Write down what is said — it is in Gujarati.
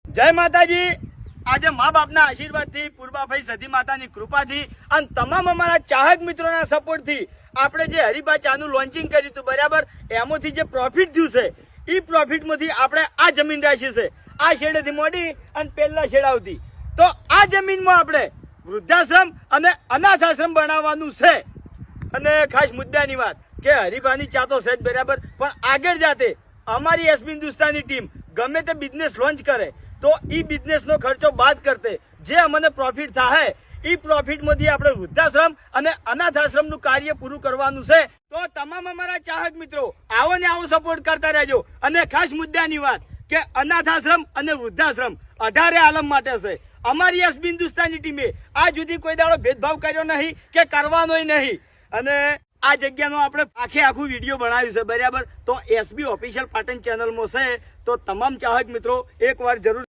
જય માતાજી। આજે મા બાપના આશીર્વાદથી, પૂર્વાભાઈ સધી માતાની કૃપાથી અને તમામ અમારા ચાહક મિત્રોના સપોર્ટથી આપણે જે હરિભા ચાનું લોન્ચિંગ કર્યું હતું, બરાબર, એમાંથી જે પ્રોફિટ થયું છે એ પ્રોફિટમાંથી આપણે આ જમીન રાખી છે, આ શેડેથી મોડી અને પહેલા શેડ આવતી, તો આ જમીનમાં આપણે વૃદ્ધાશ્રમ અને અનાથ આશ્રમ બનાવવાનું છે। અને ખાસ મુદ્દાની વાત કે હરિભાની ચા તો છે જ, બરાબર, પણ આગળ જાતે અમારી એસબી હિન્દુસ્તાની ટીમ ગમે તે બિઝનેસ લોન્ચ કરે તો એ બિઝનેસનો ખર્ચો બાદ કરતે જે અમને પ્રોફિટ થાય એ પ્રોફિટમાંથી આપણે વૃદ્ધાશ્રમ અને અનાથ આશ્રમનું કાર્ય પૂરું કરવાનું છે। તો તમામ અમારા ચાહક મિત્રો આવો ને આવો સપોર્ટ કરતા રહેજો। અને ખાસ મુદ્દાની વાત કે અનાથ આશ્રમ અને વૃદ્ધાશ્રમ 18 આલમ માટે છે। અમારી એસબી હિન્દુસ્તાની ટીમે આ સુધી કોઈ દાડો ભેદભાવ કર્યો નહીં કે કરવાનો નહીં। અને આ જગ્યાનો આપણે આખું વિડીયો બનાવ્યું છે, બરાબર, તો એસબી ઓફિશિયલ પાટણ ચેનલમાં છે, તો તમામ ચાહક મિત્રો એકવાર જરૂર